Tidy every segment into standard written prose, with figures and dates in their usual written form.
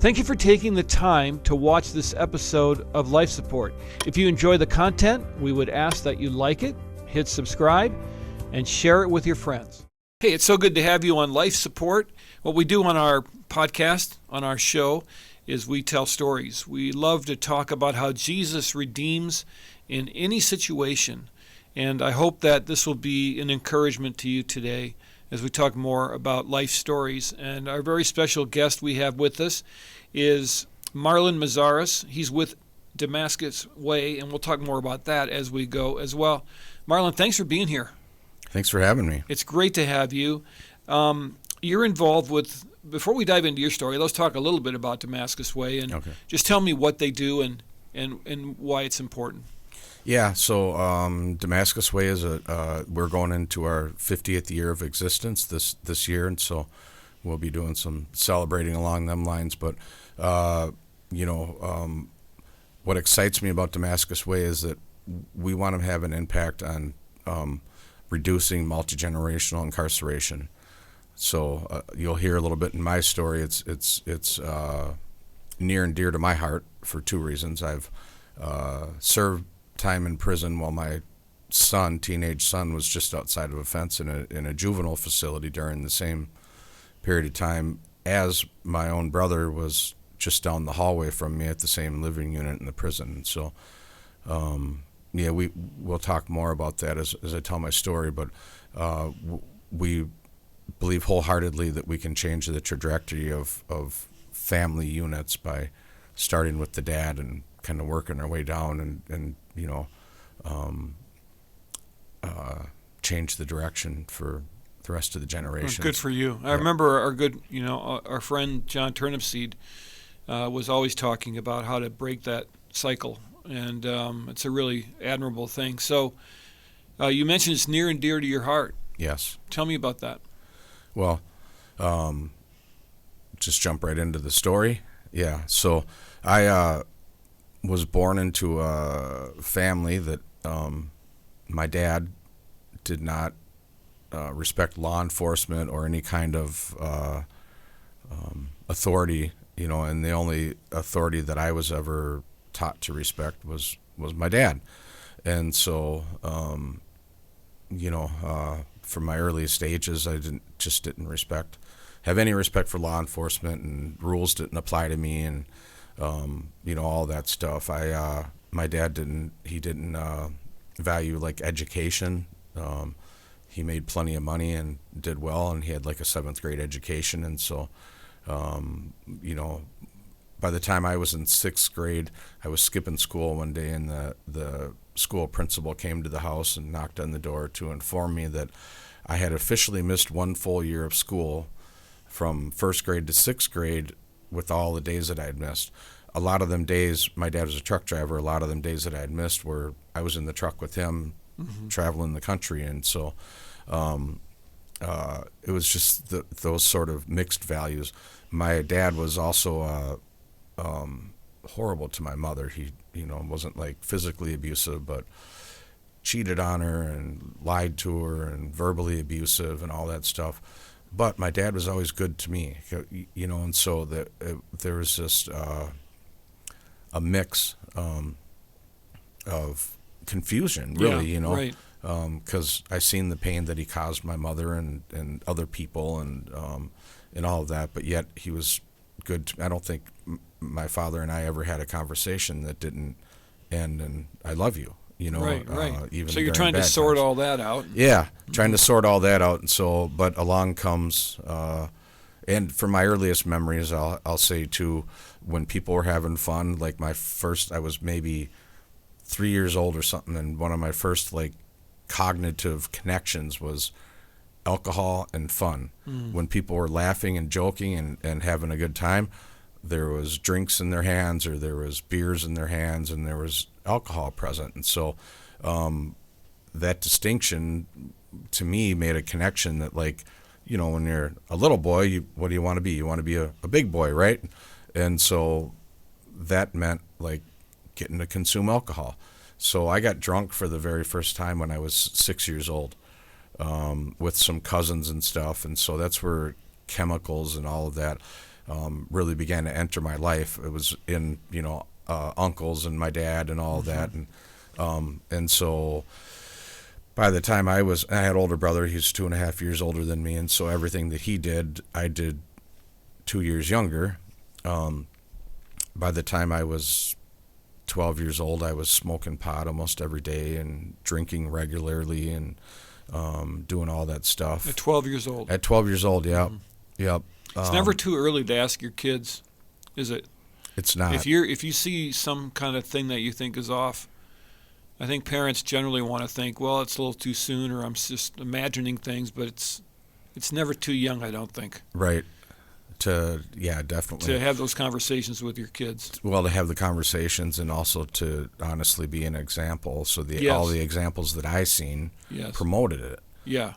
Thank you for taking the time to watch this episode of Life Support. If you enjoy the content, we would ask that you like it, hit subscribe, and share it with your friends. Hey, it's so good to have you on Life Support. What we do on our podcast, on our show, is we tell stories. We love to talk about how Jesus redeems in any situation. And I hope that this will be an encouragement to you today as we talk more about life stories. And our very special guest we have with us is Marlin Meszaros. He's with Damascus Way, and we'll talk more about that as we go as well. Marlin, thanks for being here. Thanks for having me. It's great to have you. You're involved with, before we dive into your story, let's talk a little bit about Damascus Way, and just tell me what they do and why it's important. Yeah, so Damascus Way is we're going into our 50th year of existence this year, and so we'll be doing some celebrating along them lines. But what excites me about Damascus Way is that we want to have an impact on reducing multi-generational incarceration. So you'll hear a little bit in my story. It's near and dear to my heart for two reasons. I've served time in prison while my teenage son, was just outside of a fence in a juvenile facility during the same period of time as my own brother was just down the hallway from me at the same living unit in the prison. So, we'll talk more about that as I tell my story, but we believe wholeheartedly that we can change the trajectory of family units by starting with the dad and kind of working our way down and change the direction for the rest of the generation. Good for you. I remember our friend John Turnipseed was always talking about how to break that cycle, and it's a really admirable thing. So you mentioned it's near and dear to your heart. Yes. Tell me about that. Well, just jump right into the story. Yeah, so I was born into a family that my dad did not respect law enforcement or any kind of authority, and the only authority that I was ever taught to respect was my dad. And so, from my earliest ages, I didn't have any respect for law enforcement, and rules didn't apply to me, and all that stuff. My dad didn't value like education. He made plenty of money and did well, and he had like a 7th grade education. And so, by the time I was in 6th grade, I was skipping school one day, and the school principal came to the house and knocked on the door to inform me that I had officially missed one full year of school from 1st grade to 6th grade with all the days that I had missed. A lot of them days, my dad was a truck driver, a lot of them days that I had missed were I was in the truck with him, traveling the country. And so it was just those sort of mixed values. My dad was also horrible to my mother. He wasn't like physically abusive, but cheated on her and lied to her and verbally abusive and all that stuff. But my dad was always good to me, and so there was just a mix of confusion, really, Right. Because I seen the pain that he caused my mother and other people and all of that, but yet he was good. I don't think my father and I ever had a conversation that didn't end in "I love you." Right. Even so you're trying to sort all that out. Yeah, trying to sort all that out. And so, but along comes, and from my earliest memories, I'll say too, when people were having fun, like I was maybe 3 years old or something, and one of my first like cognitive connections was alcohol and fun. When people were laughing and joking and having a good time, there was drinks in their hands, or there was beers in their hands, and there was alcohol present. And so that distinction to me made a connection that, like, when you're a little boy, what do you want to be? You want to be a big boy, right? And so that meant like getting to consume alcohol. So I got drunk for the very first time when I was 6 years old, with some cousins and stuff. And so that's where chemicals and all of that. really began to enter my life. It was in, uncles and my dad and all that. And so by the time I had an older brother, he's 2.5 years older than me. And so everything that he did, I did 2 years younger. By the time I was 12 years old, I was smoking pot almost every day and drinking regularly and doing all that stuff. At 12 years old? At 12 years old, yeah. Yep. It's never too early to ask your kids, is it? It's not. If you see some kind of thing that you think is off, I think parents generally want to think, well, it's a little too soon, or I'm just imagining things, but it's never too young, I don't think. Right. Definitely. To have those conversations with your kids. Well, to have the conversations and also to honestly be an example. So Yes. all the examples that I seen Yes. promoted it. Yeah.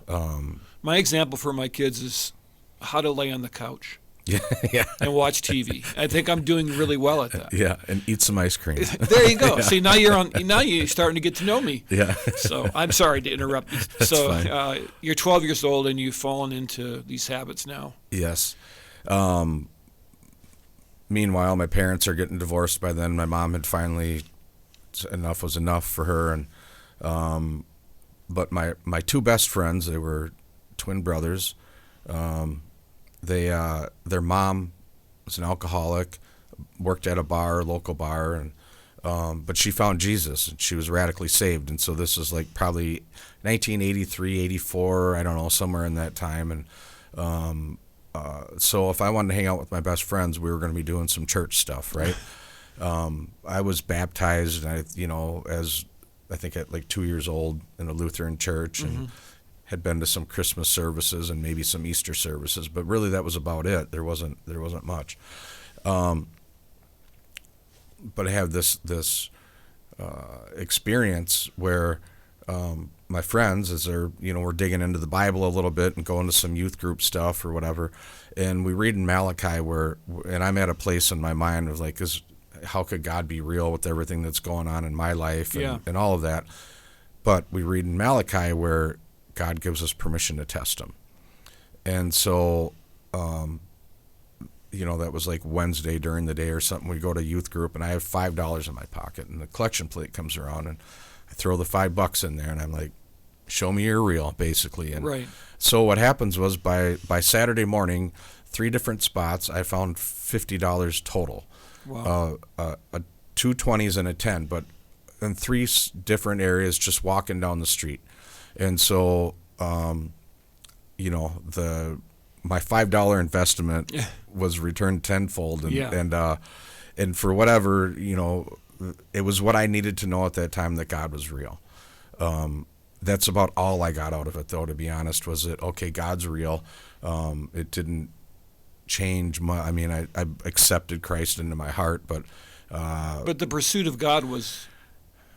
My example for my kids is how to lay on the couch. Yeah. And watch TV. I think I'm doing really well at that. Yeah, and eat some ice cream. There you go. See, now you're starting to get to know me. Yeah. So I'm sorry to interrupt you. That's So fine. You're 12 years old and you've fallen into these habits now. Yes. Meanwhile, my parents are getting divorced by then. My mom had finally, enough was enough for her. And but my two best friends, they were twin brothers. Their mom was an alcoholic, worked at a local bar, and but she found Jesus and she was radically saved. And so this is like probably 1983, 84, I don't know, somewhere in that time. And so if I wanted to hang out with my best friends, we were going to be doing some church stuff, right? I was baptized, as I think at like 2 years old in a Lutheran church, and had been to some Christmas services and maybe some Easter services, but really that was about it. There wasn't much. But I have this experience where my friends, as they're we're digging into the Bible a little bit and going to some youth group stuff or whatever, and we read in Malachi and I'm at a place in my mind of like, how could God be real with everything that's going on in my life and all of that? But we read in Malachi where God gives us permission to test him. And so, that was like Wednesday during the day or something. We go to youth group and I have $5 in my pocket and the collection plate comes around and I throw the $5 in there and I'm like, show me you're real, basically. And right. So what happens was by Saturday morning, 3 different spots, I found $50 total. Wow. 2 20s and a 10, but in 3 different areas just walking down the street. And so, my $5 investment was returned tenfold, and for whatever, it was what I needed to know at that time that God was real. That's about all I got out of it, though. To be honest, was it okay? God's real. It didn't change my. I mean, I accepted Christ into my heart, but the pursuit of God was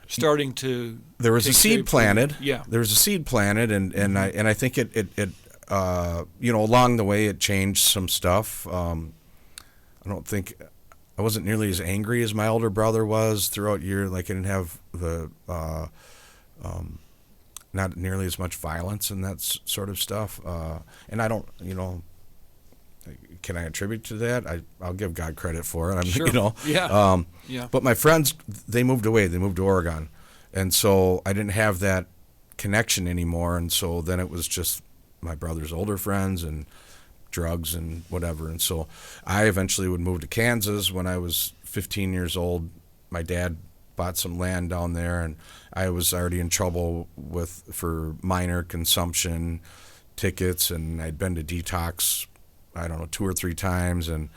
starting to. There was a seed planted. Yeah. There was a seed planted, and I think it along the way it changed some stuff. I don't think I wasn't nearly as angry as my older brother was throughout year. Like I didn't have the not nearly as much violence and that sort of stuff. And I don't, can I attribute to that? I'll give God credit for it. Sure. Yeah. Yeah. But my friends, they moved away. They moved to Oregon. And so I didn't have that connection anymore. And so then it was just my brother's older friends and drugs and whatever. And so I eventually would move to Kansas when I was 15 years old. My dad bought some land down there, and I was already in trouble for minor consumption tickets, and I'd been to detox, I don't know, 2 or 3 times, and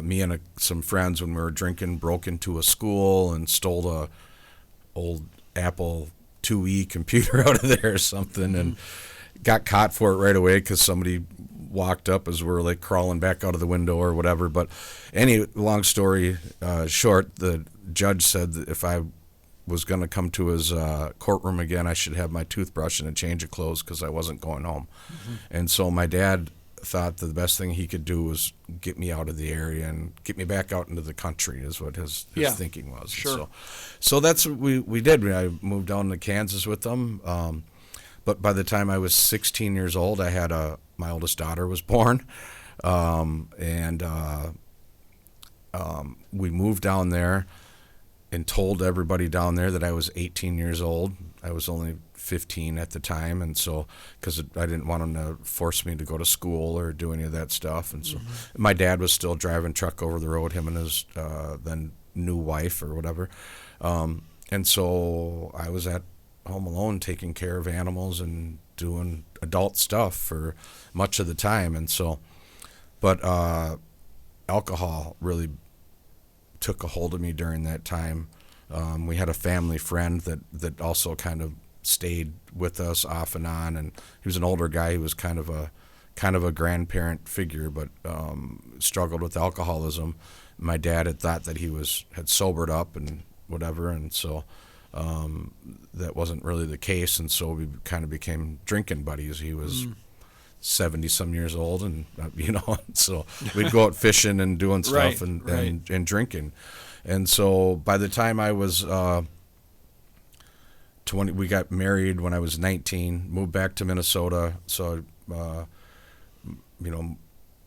me and some friends, when we were drinking, broke into a school and stole a old Apple IIe computer out of there or something, and got caught for it right away because somebody walked up as we were like crawling back out of the window or whatever. But long story short, the judge said that if I was going to come to his courtroom again, I should have my toothbrush and a change of clothes because I wasn't going home. And so my dad thought that the best thing he could do was get me out of the area and get me back out into the country, is what his thinking was. Sure. So that's what we did. I moved down to Kansas with them. But by the time I was 16 years old, I had a my oldest daughter was born. We moved down there and told everybody down there that I was 18 years old. I was only 15 at the time, and so because I didn't want them to force me to go to school or do any of that stuff. And so my dad was still driving truck over the road, him and his then new wife or whatever. And so I was at home alone taking care of animals and doing adult stuff for much of the time. And so, but alcohol really took a hold of me during that time. We had a family friend that also kind of stayed with us off and on, and he was an older guy. He was kind of a grandparent figure, but struggled with alcoholism. My dad had thought that he had sobered up and whatever, and so that wasn't really the case, and so we kind of became drinking buddies. He was 70 some years old, and so we'd go out fishing and doing stuff and drinking. And so by the time I was 20, we got married when I was 19, moved back to Minnesota. So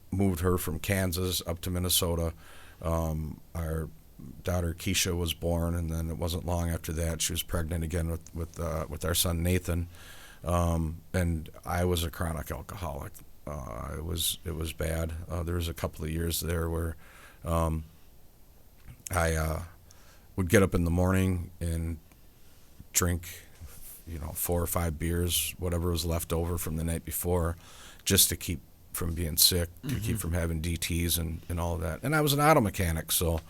moved her from Kansas up to Minnesota. Our daughter Keisha was born, and then it wasn't long after that she was pregnant again with our son Nathan. And I was a chronic alcoholic. It was bad. There was a couple of years there where I would get up in the morning and drink, 4 or 5 beers, whatever was left over from the night before, just to keep from being sick, to keep from having DTs and all of that. And I was an auto mechanic, so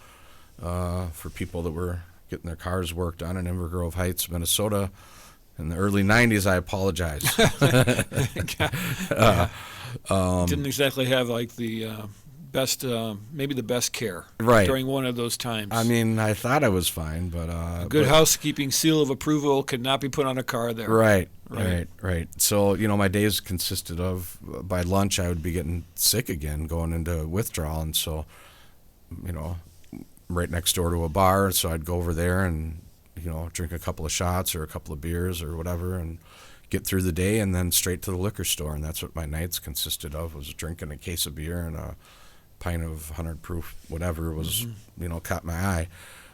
for people that were getting their cars worked on in Inver Grove Heights, Minnesota, in the early 90s, I apologize. Didn't exactly have like the best, maybe the best care during one of those times. I mean, I thought I was fine, but good housekeeping seal of approval could not be put on a car there. Right. So my days consisted of, by lunch I would be getting sick again, going into withdrawal, and so right next door to a bar, so I'd go over there and drink a couple of shots or a couple of beers or whatever, and get through the day, and then straight to the liquor store. And that's what my nights consisted of, was drinking a case of beer and a pint of 100 proof whatever was caught my eye.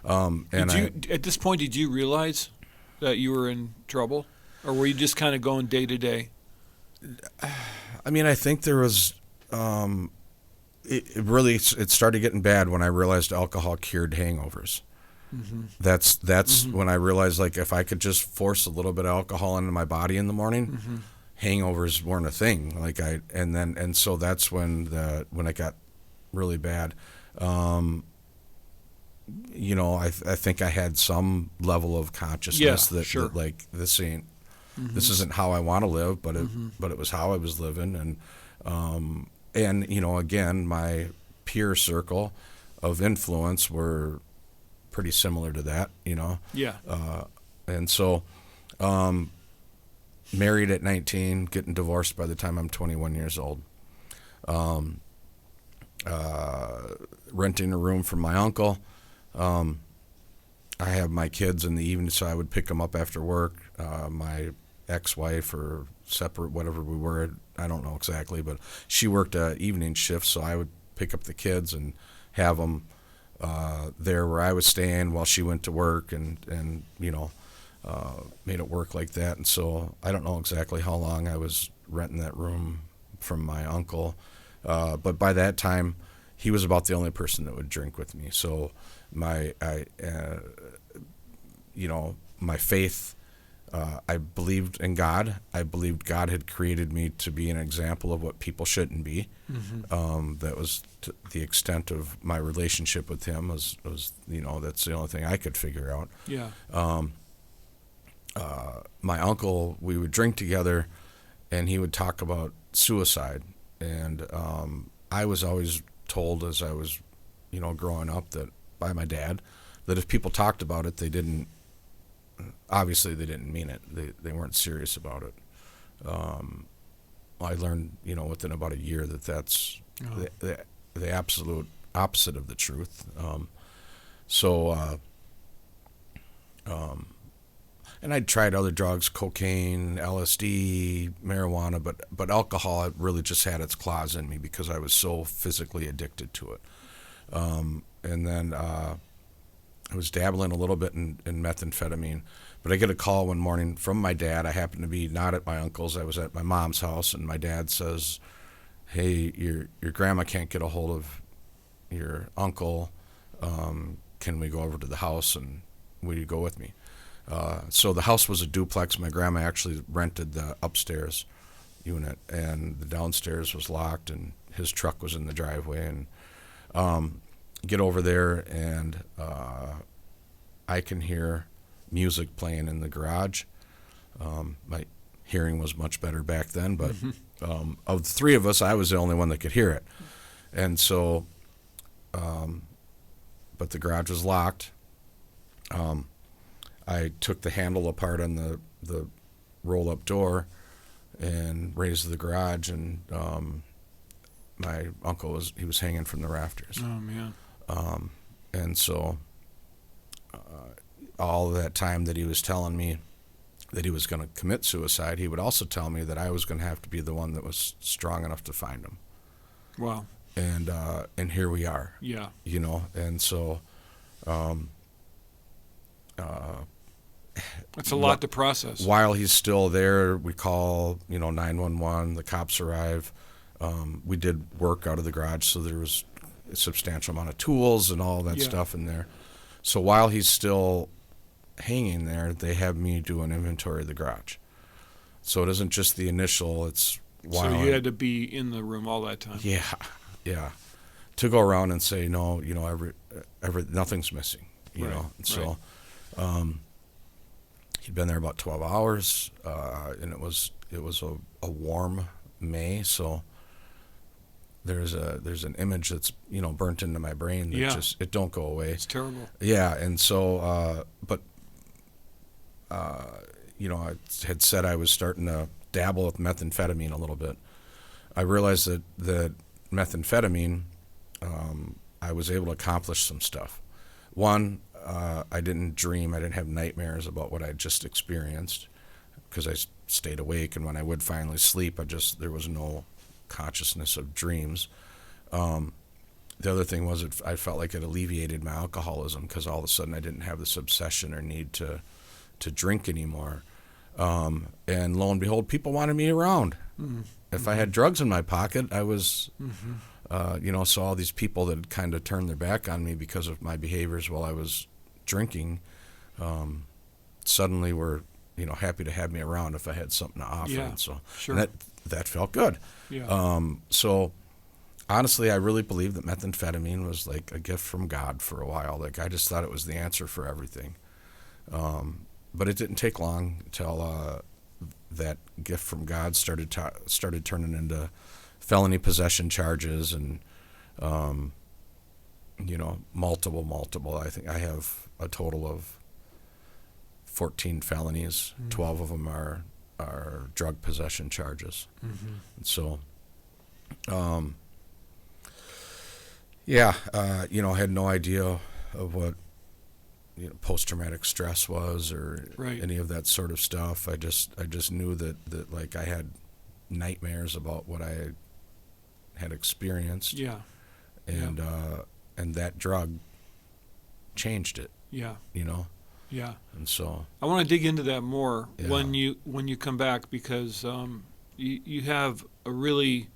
At this point, did you realize that you were in trouble, or were you just kind of going day to day? I mean, I think there was it started getting bad when I realized alcohol cured hangovers. That's when I realized, like, if I could just force a little bit of alcohol into my body in the morning, hangovers weren't a thing. And so that's when it got really bad. I think I had some level of consciousness that like, this isn't how I want to live, but it was how I was living. And again, my peer circle of influence were pretty similar to that, and so married at 19, getting divorced by the time I'm 21 years old, renting a room from my uncle. I have my kids in the evening, so I would pick them up after work. My ex-wife, or separate, whatever we were, I don't know exactly, but she worked evening shifts, so I would pick up the kids and have them there where I was staying while she went to work, and made it work like that. And so I don't know exactly how long I was renting that room from my uncle, but by that time he was about the only person that would drink with me. So my faith, I believed in God. I believed God had created me to be an example of what people shouldn't be. That was to the extent of my relationship with him. Was that's the only thing I could figure out. Yeah. My uncle, we would drink together, and he would talk about suicide. And I was always told, as I was, growing up, that by my dad, that if people talked about it, they didn't mean it. They weren't serious about it. I learned, within about a year that's the absolute opposite of the truth. And I'd tried other drugs, cocaine, LSD, marijuana, but alcohol, it really just had its claws in me because I was so physically addicted to it. And then I was dabbling a little bit in methamphetamine. But I get a call one morning from my dad. I happened to be not at my uncle's. I was at my mom's house, and my dad says, "Hey, your grandma can't get a hold of your uncle. Can we go over to the house, and will you go with me?" So the house was a duplex. My grandma actually rented the upstairs unit, and the downstairs was locked, and his truck was in the driveway. And get over there, and I can hear music playing in the garage. My hearing was much better back then, but of the three of us, I was the only one that could hear it. And so, but the garage was locked. I took the handle apart on the roll-up door and raised the garage, and my uncle was hanging from the rafters. Oh, man. And so all of that time that he was telling me that he was going to commit suicide, he would also tell me that I was going to have to be the one that was strong enough to find him. Wow. And here we are. Yeah. You know, and so That's a lot to process. While he's still there, we call, 911, the cops arrive. We did work out of the garage, so there was a substantial amount of tools and all that stuff in there. So while he's still hanging there, they have me do an inventory of the garage. So it isn't just the initial, it's while... So you had to be in the room all that time. Yeah. To go around and say, no, nothing's missing, you know. And so he'd been there about 12 hours, and it was a warm May, so there's an image that's burnt into my brain that just it don't go away. It's terrible. Yeah, and so I had said I was starting to dabble with methamphetamine a little bit. I realized that methamphetamine, I was able to accomplish some stuff. One, I didn't dream. I didn't have nightmares about what I just experienced because I stayed awake, and when I would finally sleep, there was no consciousness of dreams. The other thing was I felt like it alleviated my alcoholism because all of a sudden I didn't have this obsession or need to drink anymore. And lo and behold, people wanted me around. Mm-hmm. If I had drugs in my pocket, I was, so all these people that kind of turned their back on me because of my behaviors while I was drinking, suddenly were, happy to have me around if I had something to offer. Yeah, and so sure. And that felt good. Yeah. So honestly, I really believe that methamphetamine was like a gift from God for a while. Like I just thought it was the answer for everything. But it didn't take long until that gift from God started turning into felony possession charges and multiple. I think I have a total of 14 felonies. 12 of them are drug possession charges. Mm-hmm. And so, had no idea of what post-traumatic stress was or any of that sort of stuff. I just knew that like I had nightmares about what I had experienced. Yeah. And and that drug changed it. Yeah. Yeah. And so I want to dig into that more when you come back because you have a really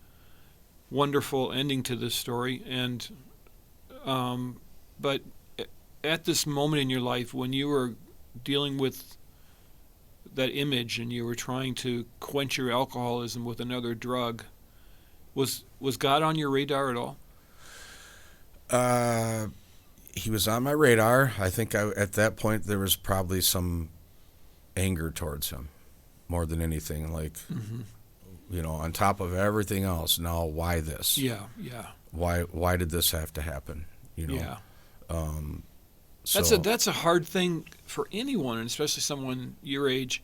wonderful ending to this story, and but at this moment in your life when you were dealing with that image and you were trying to quench your alcoholism with another drug, was God on your radar at all? He was on my radar. I think at that point there was probably some anger towards him more than anything. Like, on top of everything else, now why this? Yeah. Why did this have to happen? Yeah. So That's a hard thing for anyone, and especially someone your age.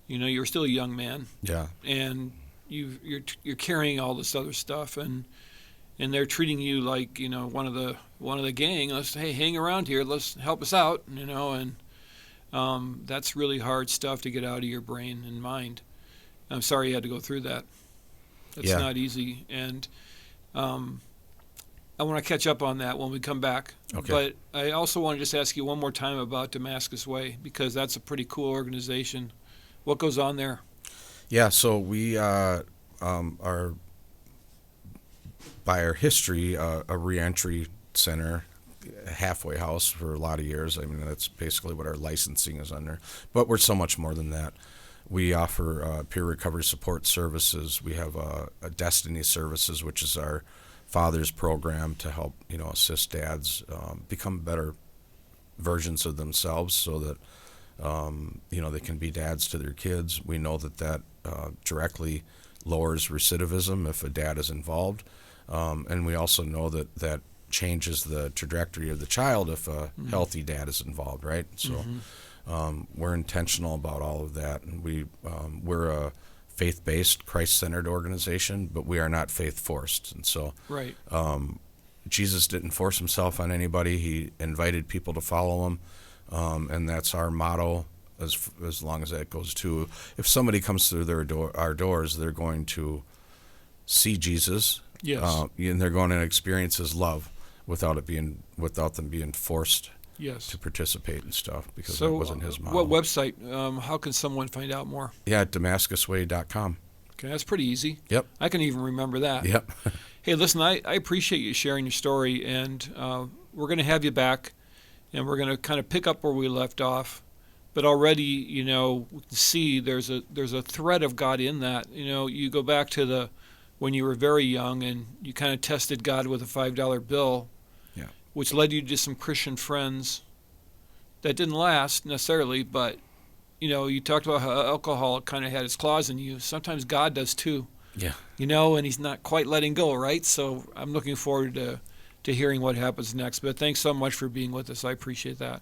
You're still a young man. Yeah. And you're carrying all this other stuff, and they're treating you like one of the gang. Let's hang around here. Let's help us out. And That's really hard stuff to get out of your brain and mind. I'm sorry you had to go through that. It's not easy. And I want to catch up on that when we come back. Okay. But I also want to just ask you one more time about Damascus Way, because that's a pretty cool organization. What goes on there? Yeah, so we are, by our history, a reentry center, a halfway house for a lot of years. I mean, that's basically what our licensing is under. But we're so much more than that. We offer peer recovery support services. We have a Destiny Services, which is our father's program to help, assist dads become better versions of themselves, so that they can be dads to their kids. We know that directly lowers recidivism if a dad is involved, and we also know that changes the trajectory of the child if a healthy dad is involved, right? So we're intentional about all of that, and we're a faith-based, Christ-centered organization, but we are not faith-forced. And so right. Jesus didn't force himself on anybody. He invited people to follow him, and that's our motto as long as that goes too. If somebody comes through our doors, they're going to see Jesus, yes, and they're going to experience his love without them being forced yes, to participate in stuff, because so that wasn't his motto. what website? How can someone find out more? Yeah, at DamascusWay.com. Okay, that's pretty easy. Yep. I can even remember that. Yep. Hey, listen, I appreciate you sharing your story, and we're going to have you back, and we're going to kind of pick up where we left off. But already, we can see there's a thread of God in that. You go back to when you were very young, and you kind of tested God with a $5 bill, Yeah. which led you to some Christian friends that didn't last necessarily, but you talked about how alcohol kind of had its claws in you. Sometimes God does too. Yeah. And he's not quite letting go, right? So I'm looking forward to hearing what happens next. But thanks so much for being with us. I appreciate that.